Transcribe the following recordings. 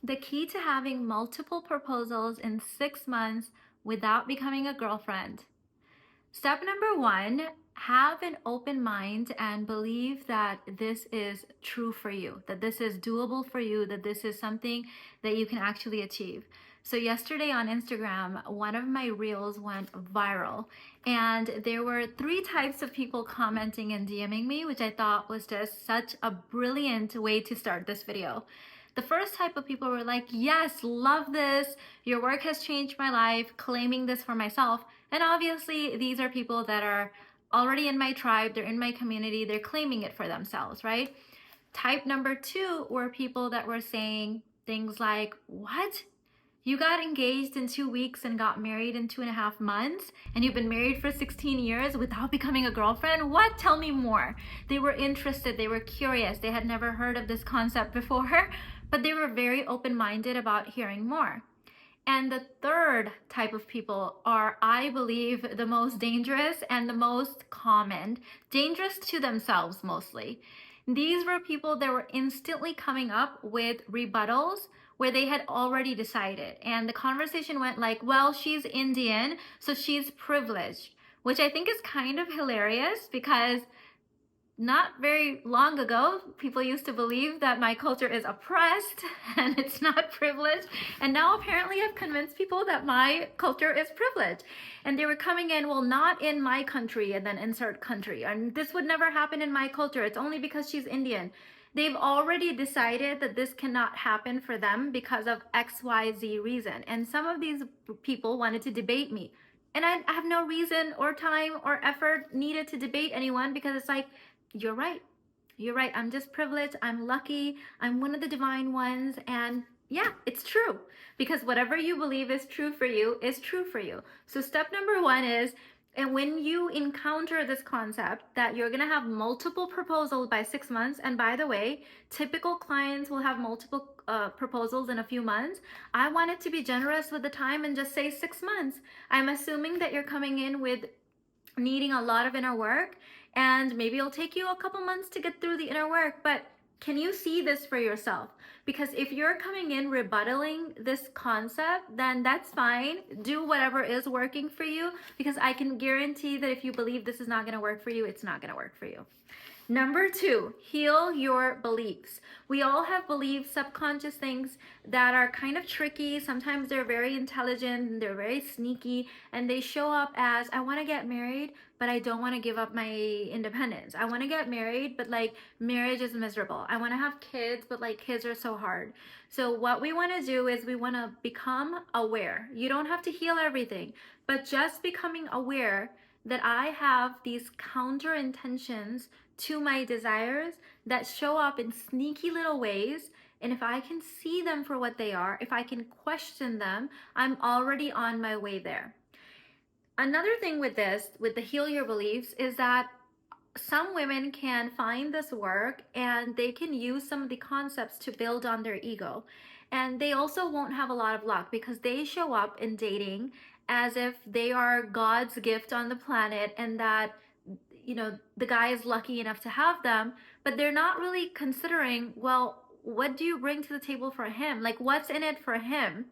The key to having multiple proposals in 6 months without becoming a girlfriend. Step number one, have an open mind and believe that this is true for you, that this is doable for you, that this is something that you can actually achieve. So yesterday on Instagram, one of my reels went viral, and there were 3 types of people commenting and DMing me, which I thought was just such a brilliant way to start this video. The first type of people were like, yes, love this. Your work has changed my life, claiming this for myself. And obviously, these are people that are already in my tribe, they're in my community, they're claiming it for themselves, right? Type number 2 were people that were saying things like, what? You got engaged in 2 weeks and got married in 2.5 months, and you've been married for 16 years without becoming a girlfriend? What? Tell me more. They were interested, they were curious, they had never heard of this concept before, but they were very open-minded about hearing more. And the third type of people are, I believe, the most dangerous and the most common, dangerous to themselves mostly. These were people that were instantly coming up with rebuttals where they had already decided. And the conversation went like, well, she's Indian, so she's privileged, which I think is kind of hilarious because not very long ago, people used to believe that my culture is oppressed and it's not privileged. And now apparently I've convinced people that my culture is privileged. And they were coming in, well, not in my country, and then insert country. And this would never happen in my culture. It's only because she's Indian. They've already decided that this cannot happen for them because of XYZ reason. And some of these people wanted to debate me. And I have no reason or time or effort needed to debate anyone because it's like, you're right. You're right. I'm just privileged. I'm lucky. I'm one of the divine ones. And yeah, it's true. Because whatever you believe is true for you is true for you. So step number one is, and when you encounter this concept that you're going to have multiple proposals by 6 months, and by the way, typical clients will have multiple proposals in a few months. I wanted to be generous with the time and just say 6 months. I'm assuming that you're coming in with needing a lot of inner work, and maybe it'll take you a couple months to get through the inner work, but can you see this for yourself? Because if you're coming in rebuttaling this concept, then that's fine. Do whatever is working for you, because I can guarantee that if you believe this is not going to work for you, it's not going to work for you. Number 2, heal your beliefs. We all have beliefs, subconscious things that are kind of tricky. Sometimes they're very intelligent and they're very sneaky, and they show up as, I want to get married, but I don't want to give up my independence. I want to get married, but like marriage is miserable. I want to have kids, but like kids are so hard. So what we want to do is we want to become aware. You don't have to heal everything, but just becoming aware that I have these counter intentions to my desires that show up in sneaky little ways. And if I can see them for what they are, if I can question them, I'm already on my way there. Another thing with this, with the heal your beliefs, is that some women can find this work and they can use some of the concepts to build on their ego. And they also won't have a lot of luck because they show up in dating as if they are God's gift on the planet, and that the guy is lucky enough to have them, but they're not really considering, well, what do you bring to the table for him? Like, what's in it for him?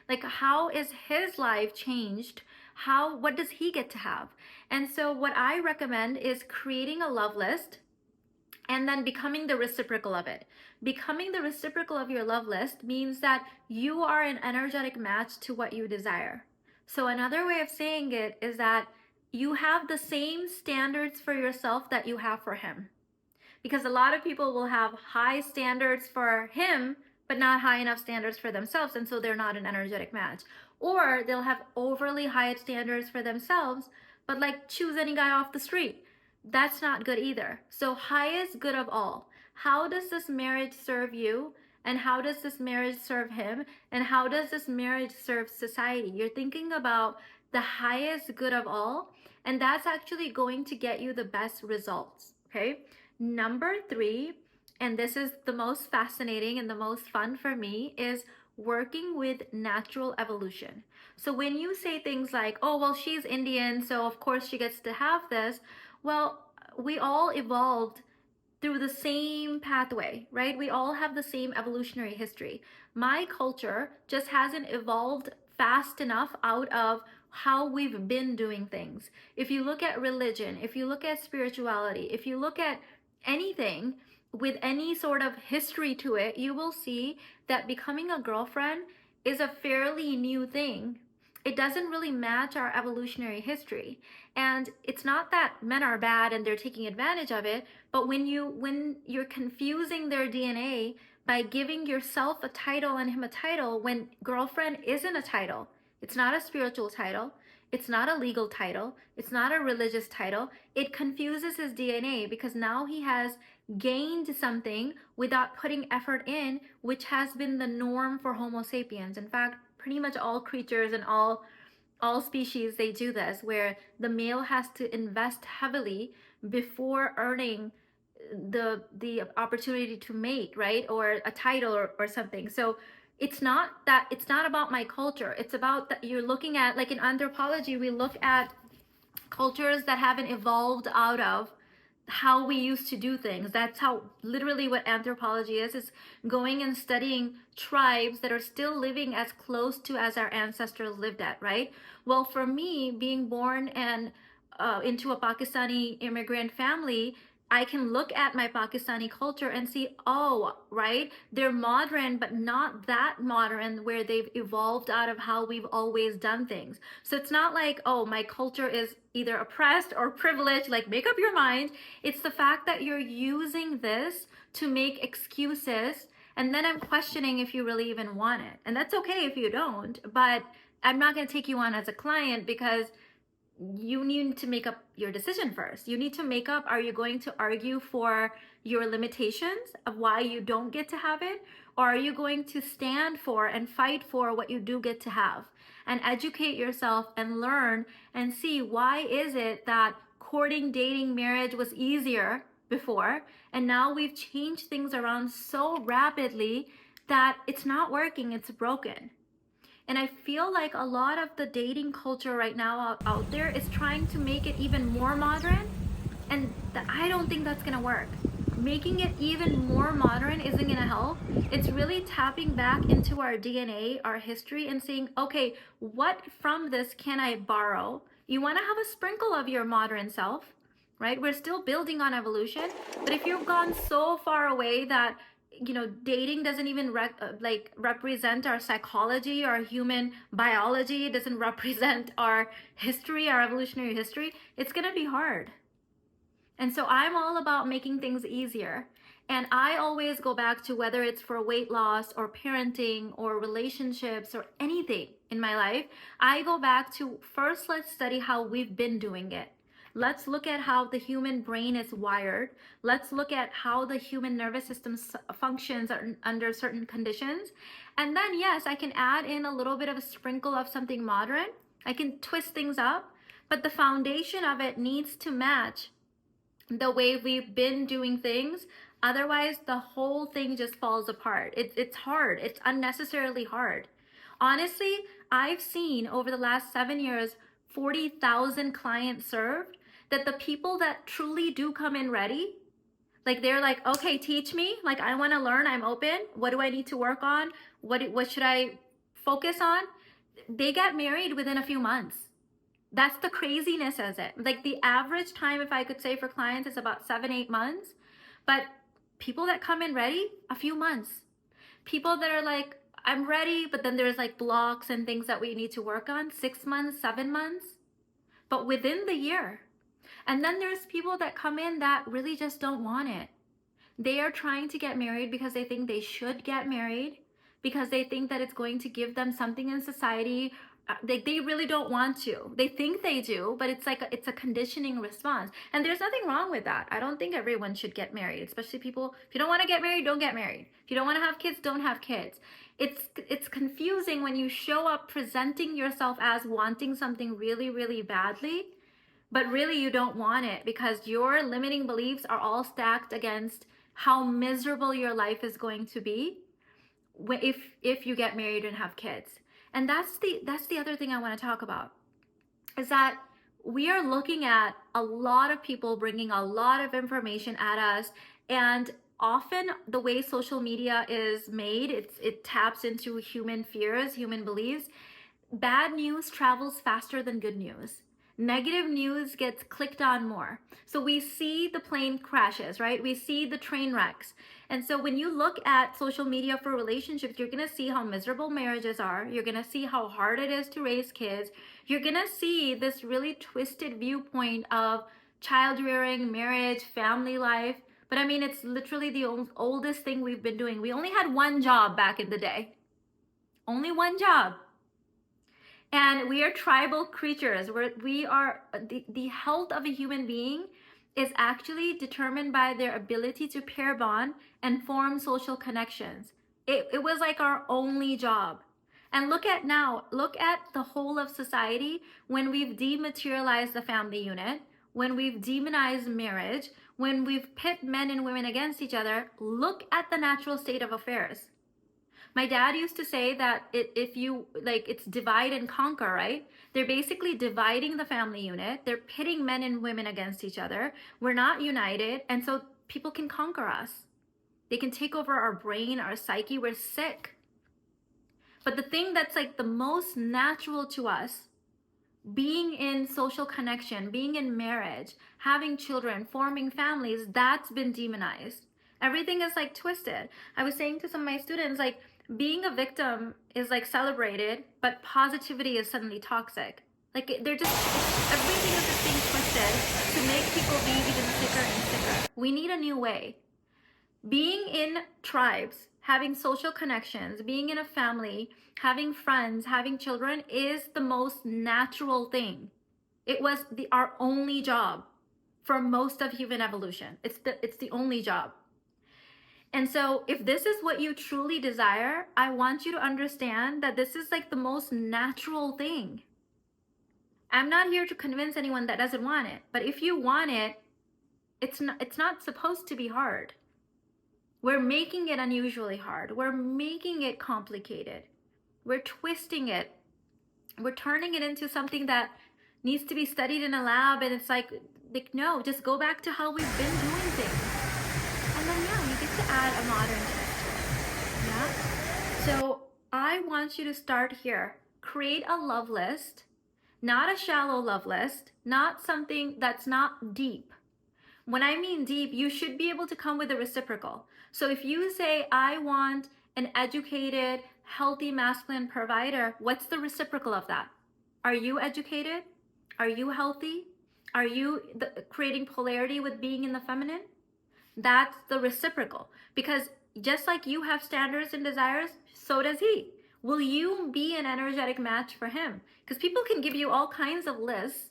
Like, how is his life changed? What does he get to have? And so what I recommend is creating a love list and then becoming the reciprocal of it. Becoming the reciprocal of your love list means that you are an energetic match to what you desire. So another way of saying it is that you have the same standards for yourself that you have for him. Because a lot of people will have high standards for him, but not high enough standards for themselves, and so they're not an energetic match. Or they'll have overly high standards for themselves, but like choose any guy off the street. That's not good either. So highest good of all. How does this marriage serve you? And how does this marriage serve him? And how does this marriage serve society? You're thinking about the highest good of all, and that's actually going to get you the best results, okay? Number 3, and this is the most fascinating and the most fun for me, is working with natural evolution. So when you say things like, oh, well, she's Indian, so of course she gets to have this. Well, we all evolved through the same pathway, right? We all have the same evolutionary history. My culture just hasn't evolved fast enough out of how we've been doing things. If you look at religion, if you look at spirituality, if you look at anything with any sort of history to it, you will see that becoming a girlfriend is a fairly new thing. It doesn't really match our evolutionary history. And it's not that men are bad and they're taking advantage of it, but when you're confusing their DNA by giving yourself a title and him a title, when girlfriend isn't a title, it's not a spiritual title, it's not a legal title, it's not a religious title, it confuses his DNA because now he has gained something without putting effort in, which has been the norm for Homo sapiens. In fact, pretty much all creatures and all species, they do this, where the male has to invest heavily before earning the opportunity to mate, right? Or a title or something. So it's not about my culture. It's about that you're looking at, like in anthropology, we look at cultures that haven't evolved out of how we used to do things. That's how literally what anthropology is going and studying tribes that are still living as close to as our ancestors lived at, right? Well, for me, being born and into a Pakistani immigrant family, I can look at my Pakistani culture and see, oh, right, they're modern, but not that modern where they've evolved out of how we've always done things. So it's not like, oh, my culture is either oppressed or privileged, like make up your mind. It's the fact that you're using this to make excuses. And then I'm questioning if you really even want it. And that's okay if you don't, but I'm not going to take you on as a client because you need to make up your decision first. You need to make up, are you going to argue for your limitations of why you don't get to have it? Or are you going to stand for and fight for what you do get to have? And educate yourself and learn and see, why is it that courting, dating, marriage was easier before, and now we've changed things around so rapidly that it's not working, it's broken. And I feel like a lot of the dating culture right now out there is trying to make it even more modern. And I don't think that's going to work. Making it even more modern isn't going to help. It's really tapping back into our DNA, our history, and saying, okay, what from this can I borrow? You want to have a sprinkle of your modern self, right? We're still building on evolution. But if you've gone so far away that dating doesn't even represent our psychology, our human biology, it doesn't represent our history, our evolutionary history, it's going to be hard. And so I'm all about making things easier. And I always go back to, whether it's for weight loss or parenting or relationships or anything in my life, I go back to, first, let's study how we've been doing it. Let's look at how the human brain is wired. Let's look at how the human nervous system functions under certain conditions. And then, yes, I can add in a little bit of a sprinkle of something modern. I can twist things up, but the foundation of it needs to match the way we've been doing things. Otherwise, the whole thing just falls apart. It's hard. It's unnecessarily hard. Honestly, I've seen over the last 7 years, 40,000 clients served, that the people that truly do come in ready, like they're like, okay, teach me, like I want to learn, I'm open, what do I need to work on, what should I focus on, they get married within a few months. That's the craziness of it. Like the average time, if I could say, for clients is about 7-8 months, but people that come in ready, a few months. People that are like, I'm ready, but then there's like blocks and things that we need to work on, 6 months, 7 months, but within the year. And then there's people that come in that really just don't want it. They are trying to get married because they think they should get married, because they think that it's going to give them something in society. They really don't want to. They think they do, but it's like it's a conditioning response. And there's nothing wrong with that. I don't think everyone should get married, especially people, if you don't want to get married, don't get married. If you don't want to have kids, don't have kids. It's confusing when you show up presenting yourself as wanting something really, really badly, but really you don't want it, because your limiting beliefs are all stacked against how miserable your life is going to be if you get married and have kids. And that's the other thing I want to talk about, is that we are looking at a lot of people bringing a lot of information at us, And often the way social media is made, it taps into human fears, human beliefs. Bad news travels faster than good news. Negative news gets clicked on more. So we see the plane crashes, right? We see the train wrecks. And so when you look at social media for relationships, you're going to see how miserable marriages are. You're going to see how hard it is to raise kids. You're going to see this really twisted viewpoint of child rearing, marriage, family life. But I mean, it's literally the oldest thing we've been doing. We only had one job back in the day. Only one job. And we are tribal creatures. We are the health of a human being is actually determined by their ability to pair bond and form social connections. It was like our only job. And look at now, look at the whole of society when we've dematerialized the family unit, when we've demonized marriage, when we've pit men and women against each other. Look at the natural state of affairs. My dad used to say that if you like, it's divide and conquer, right? They're basically dividing the family unit. They're pitting men and women against each other. We're not united. And so people can conquer us. They can take over our brain, our psyche. We're sick. But the thing that's like the most natural to us, being in social connection, being in marriage, having children, forming families, that's been demonized. Everything is like twisted. I was saying to some of my students, like, being a victim is like celebrated, but positivity is suddenly toxic. Like they're just, everything is just being twisted to make people be even sicker and sicker. We need a new way. Being in tribes, having social connections, being in a family, having friends, having children is the most natural thing. It was our only job for most of human evolution. It's the only job. And so if this is what you truly desire, I want you to understand that this is like the most natural thing. I'm not here to convince anyone that doesn't want it, but if you want it, it's not supposed to be hard. We're making it unusually hard. We're making it complicated. We're twisting it. We're turning it into something that needs to be studied in a lab, and it's like no, just go back to how we've been doing things. And then, yeah, you get to add a modern twist to it. Yeah? So I want you to start here. Create a love list, not a shallow love list, not something that's not deep. When I mean deep, you should be able to come with a reciprocal. So if you say, I want an educated, healthy masculine provider, what's the reciprocal of that? Are you educated? Are you healthy? Are you creating polarity with being in the feminine? That's the reciprocal. Because just like you have standards and desires, so does he. Will you be an energetic match for him? Because people can give you all kinds of lists,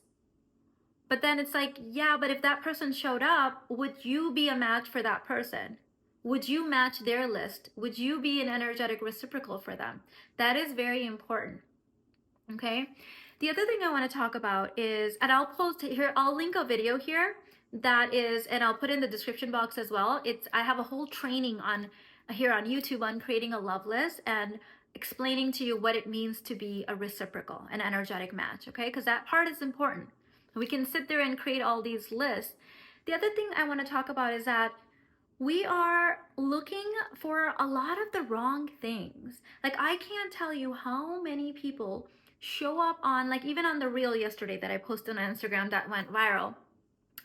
but then it's like, yeah, but if that person showed up, would you be a match for that person? Would you match their list? Would you be an energetic reciprocal for them? That is very important. Okay. The other thing I want to talk about is, and I'll post here, I'll link a video here that is, and I'll put in the description box as well. I have a whole training on here on YouTube on creating a love list and explaining to you what it means to be a reciprocal, an energetic match. Okay. Because that part is important. We can sit there and create all these lists. The other thing I want to talk about is that we are looking for a lot of the wrong things. Like, I can't tell you how many people show up on, like, even on the reel yesterday that I posted on Instagram that went viral.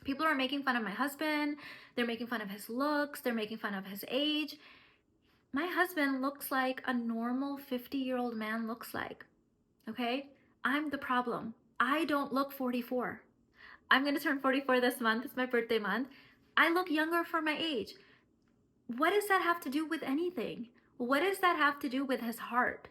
People are making fun of my husband. They're making fun of his looks. They're making fun of his age. My husband looks like a normal 50-year-old man looks like. Okay? I'm the problem. I don't look 44. I'm going to turn 44 this month. It's my birthday month. I look younger for my age. What does that have to do with anything? What does that have to do with his heart?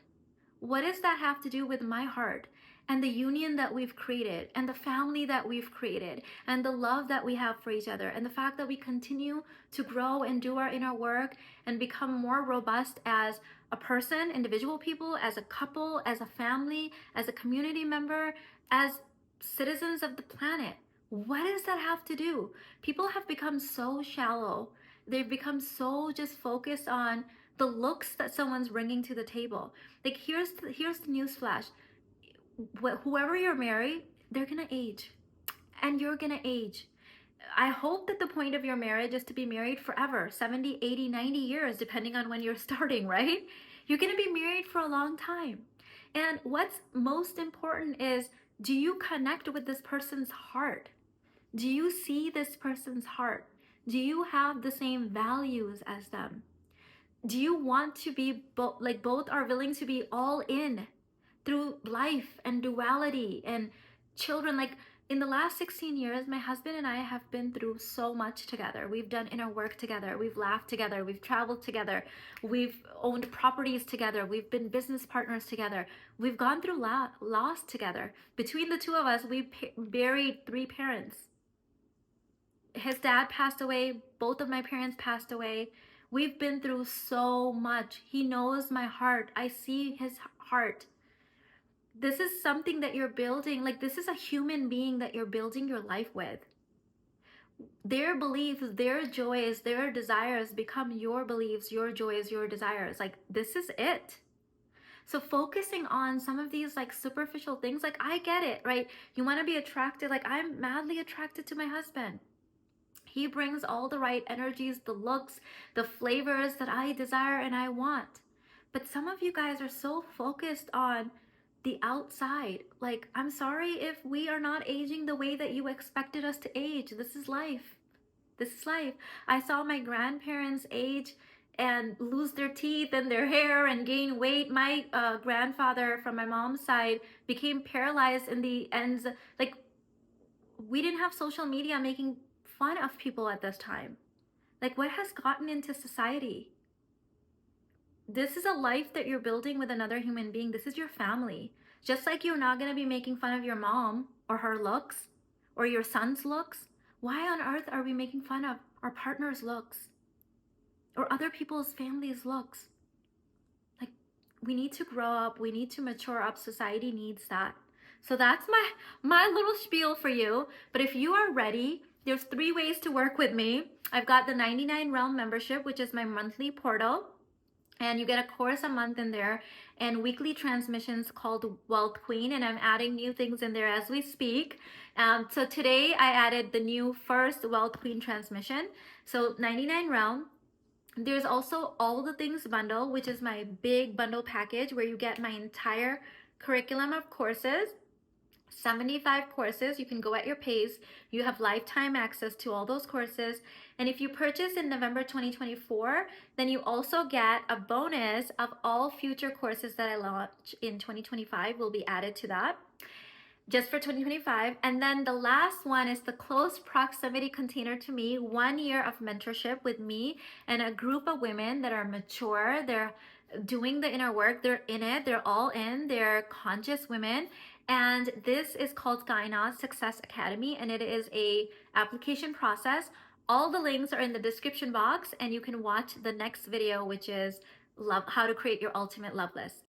What does that have to do with my heart and the union that we've created and the family that we've created and the love that we have for each other and the fact that we continue to grow and do our inner work and become more robust as a person, individual people, as a couple, as a family, as a community member, as citizens of the planet? What does that have to do? People have become so shallow. They've become so just focused on the looks that someone's bringing to the table. Like, here's the news flash. Whoever you're married, they're gonna age, and you're gonna age. I hope that the point of your marriage is to be married forever, 70, 80, 90 years, depending on when you're starting, right? You're going to be married for a long time. And what's most important is, do you connect with this person's heart? Do you see this person's heart? Do you have the same values as them? Do you want to be both are willing to be all in through life and duality and children? Like, in the last 16 years, my husband and I have been through so much together. We've done inner work together. We've laughed together. We've traveled together. We've owned properties together. We've been business partners together. We've gone through loss together. Between the two of us, we buried 3 parents. His dad passed away. Both of my parents passed away. We've been through so much. He knows my heart. I see his heart. This is something that you're building. Like, this is a human being that you're building your life with. Their beliefs, their joys, their desires become your beliefs, your joys, your desires. Like, this is it. So focusing on some of these like superficial things, like, I get it, right? You want to be attracted. Like, I'm madly attracted to my husband. He brings all the right energies, the looks, the flavors that I desire and I want. But some of you guys are so focused on the outside. Like, I'm sorry if we are not aging the way that you expected us to age. This is life. This is life. I saw my grandparents age and lose their teeth and their hair and gain weight. My grandfather from my mom's side became paralyzed in the ends. Like, we didn't have social media making fun of people at this time. Like, what has gotten into society? This is a life that you're building with another human being. This is your family. Just like you're not going to be making fun of your mom or her looks or your son's looks. Why on earth are we making fun of our partner's looks or other people's families' looks? Like, we need to grow up. We need to mature up. Society needs that. So that's my little spiel for you. But if you are ready, there's 3 ways to work with me. I've got the 99 Realm membership, which is my monthly portal. And you get a course a month in there and weekly transmissions called Wealth Queen. And I'm adding new things in there as we speak. So today I added the new first Wealth Queen transmission. So 99 Realm. There's also All the Things bundle, which is my big bundle package where you get my entire curriculum of courses. 75 courses. You can go at your pace. You have lifetime access to all those courses. And if you purchase in November 2024, then you also get a bonus of all future courses that I launch in 2025 will be added to that just for 2025. And then the last one is the close proximity container to me, 1 year of mentorship with me and a group of women that are mature. They're doing the inner work. They're in it. They're all in. They're conscious women. And this is called Diagnose Success Academy, and it is a application process. All the links are in the description box, and you can watch the next video, which is how to create your ultimate love list.